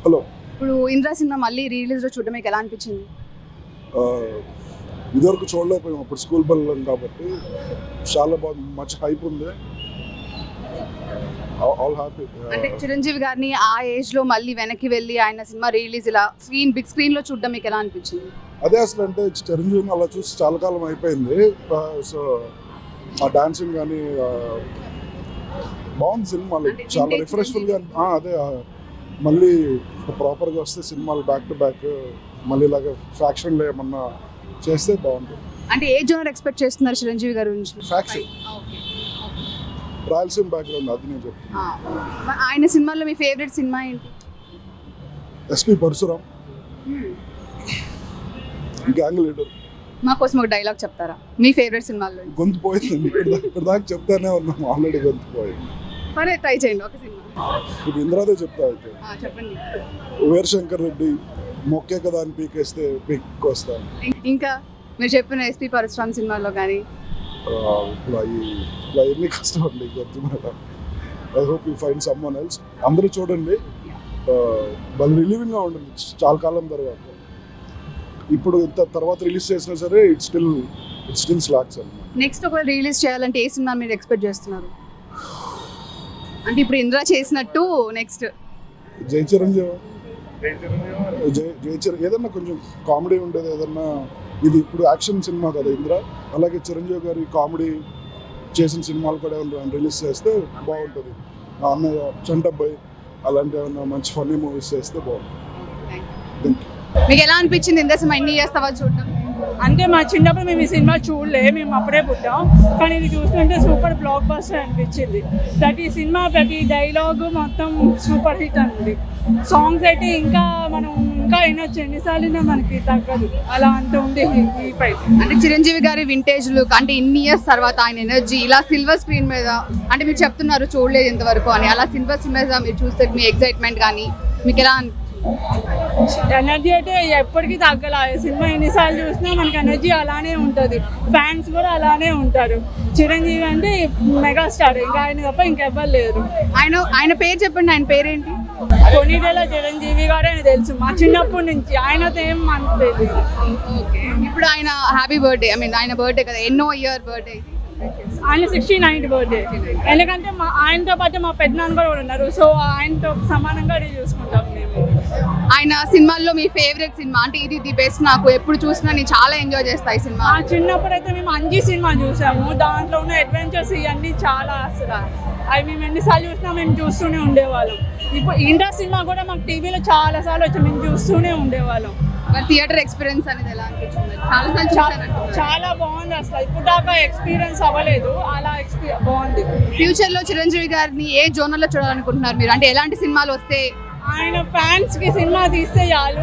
Hello. ఇప్పుడు Indra cinema మళ్ళీ రిలీజ్లో చూడడం మీకు ఎలా అనిపించింది? ఇదివరకు చూడలేకపోయాం, అప్పుడు స్కూల్ పిల్లలం కాబట్టి. చాలా బాగుంది, మంచి హైప్ ఉంది. All happy. అంటే చిరంజీవి గారిని ఆ ఏజ్ లో మళ్ళీ వెనక్కి వెళ్ళి ఆయన సినిమా రిలీజ్ ఇలా బిగ్ స్క్రీన్ లో చూడడం మీకు ఎలా అనిపించింది? అదే అసలు అంటే చిరంజీవిని అలా చూసి చాలా కాలం అయిపోయింది. సో ఆ డాన్సింగ్ కానీ బాగుంది సినిమాలు, చాలా రిఫ్రెష్ఫుల్గా. అదే మళ్ళీ ప్రాపర్గా వస్తే సినిమాలు బ్యాక్ టు బ్యాక్ మళ్ళీ ఇలాగ ఫ్యాక్షన్లో ఏమన్నా చేస్తే బాగుంటుంది. అంటే ఏ జోనర్ ఎక్స్పెక్ట్ చేస్తున్నారు చిరంజీవి గారి నుంచి? ఫ్యాక్షన్, రాయలసీమ బ్యాక్గ్రౌండ్, అది నేను చెప్తాను. ఆయన సినిమాల్లో మీ ఫేవరెట్ సినిమా ఏంటి? SP Parasuram, gang leader. మా కోసం ఒక డైలాగ్ చెప్తారా మీ ఫేవరెట్ సినిమాల్లో? గొంతు పోయింది, ఇక్కడ దాకా చెప్తానే ఉన్నాం, ఆల్రెడీ గొంతు పోయింది. మరి ట్రై చేయండి ఒక సినిమా. ఇప్పుడు ఇంద్రాదే చెప్తా అయితే. చెప్పండి. వీరశంకర్ రెడ్డి, మొక్కే కదా అని పీకేస్తే పీక్ వస్తాను. ఇంకా మీరు చెప్పిన ఎస్పి పరశురాం సినిమాలో కానీ ఇప్పుడు అవన్నీ కష్టం అండి గొంతు మీద. I hope you find someone else. అందరూ చూడండి, వాళ్ళు రిలీవింగ్గా ఉంటుంది చాలా కాలం తర్వాత. ఇప్పుడు ఇంత తర్వాత రిలీజ్ చేసినా సరే ఇట్స్ స్టిల్ స్లాక్స్ అన్నమాట. నెక్స్ట్ ఒకవేళ రిలీజ్ చేయాలంటే ఏ సినిమా మీరు ఎక్స్పెక్ట్ చేస్తున్నారు? అంటే ఇప్పుడు ఇంద్ర చేసినట్టు నెక్స్ట్ జై చిరంజీవి, ఏదన్నా కొంచెం కామెడీ ఉండేది ఏదన్నా. ఇది ఇప్పుడు యాక్షన్ సినిమా కదా ఇంద్ర, అలాగే చిరంజీవి గారి కామెడీ చేసిన సినిమాలు కూడా రిలీజ్ చేస్తే బాగుంటుంది. అన్నయ్య, చంటబ్బాయి అలాంటి ఏమన్నా మంచి ఫన్నీ మూవీస్ చేస్తే బాగుంటుంది. మీకు ఎలా అనిపించింది ఇంద్ర సినిమా ఇన్ని ఇయర్స్ తర్వాత చూడడం? అంటే మా చిన్నప్పుడు మేము ఈ సినిమా చూడలే, మేము అప్పుడే పుట్టాం. కానీ ఇది చూస్తుంటే సూపర్ బ్లాక్ బస్టర్ అనిపించింది. ప్రతి సినిమా ప్రతి డైలాగ్ మొత్తం సూపర్ హిట్ అండి. సాంగ్స్ అయితే ఇంకా మనం ఇంకా వినొచ్చు, ఎన్నిసార్లు మనకి తగ్గదు, అలా అంత ఉంది ఈ పై. అంటే చిరంజీవి గారి వింటేజ్ లుక్, అంటే ఇన్ని ఇయర్స్ తర్వాత ఆయన ఎనర్జీ ఇలా సిల్వర్ స్క్రీన్ మీద, అంటే మీరు చెప్తున్నారు చూడలేదు ఇంతవరకు అని, అలా సిల్వర్ స్క్రీన్ మీద మీరు చూస్తే మీ ఎక్సైట్మెంట్ కానీ మీకు ఎలా ఎనర్జీ అయితే ఎప్పటికీ తగ్గల. సినిమా ఎన్నిసార్లు చూసినా మనకి ఎనర్జీ అలానే ఉంటుంది, ఫ్యాన్స్ కూడా అలానే ఉంటారు. చిరంజీవి అంటే మెగాస్టార్, ఇంకా ఆయన తప్ప ఇంకెవ్వరు లేరు. ఆయన పేరు చెప్పండి, ఆయన పేరేంటి? కొన్నిటేళ్ళ చిరంజీవి గారు అని తెలుసు మా చిన్నప్పటి నుంచి, ఆయనతో ఏం మనకు తెలియదు. ఇప్పుడు ఆయన హ్యాపీ బర్త్డే, ఐ మీన్ ఆయన బర్త్డే కదా, ఎన్నో ఇయర్ బర్త్డే, ఆయన 69th బర్త్డే. ఎందుకంటే ఆయనతో పాటు మా పెద్దనాన్న కూడా ఉన్నారు, సో ఆయనతో సమానంగా చూసుకుంటాం మేము. ఆయన సినిమాల్లో మీ ఫేవరెట్ సినిమా అంటే ఇది ది బెస్ట్, నాకు ఎప్పుడు చూసినా నేను చాలా ఎంజాయ్ చేస్తాను ఈ సినిమా? చిన్నప్పుడు అయితే మేము అంజీ సినిమా చూసాము, దాంట్లో ఉన్న అడ్వెంచర్స్ ఇవన్నీ చాలా అసలు అవి మేము ఎన్నిసార్లు చూసినా మేము చూస్తూనే ఉండేవాళ్ళం. ఇప్పుడు ఇండియా సినిమా కూడా మాకు టీవీలో చాలా సార్లు వచ్చి మేము చూస్తూనే ఉండేవాళ్ళం. థియేటర్ ఎక్స్పీరియన్స్ అనేది ఎలా అనిపించింది? చాలా బాగుంది, అసలు ఇప్పుడు దాకా ఎక్స్పీరియన్స్ అవ్వలేదు, అలా బాగుంది. ఫ్యూచర్ లో చిరంజీవి గారిని ఏ జోనర్ లో చూడాలనుకుంటున్నారు మీరు? అంటే ఎలాంటి సినిమాలు వస్తే? ఆయన ఫ్యాన్స్ కి సినిమా తీస్తే చాలు.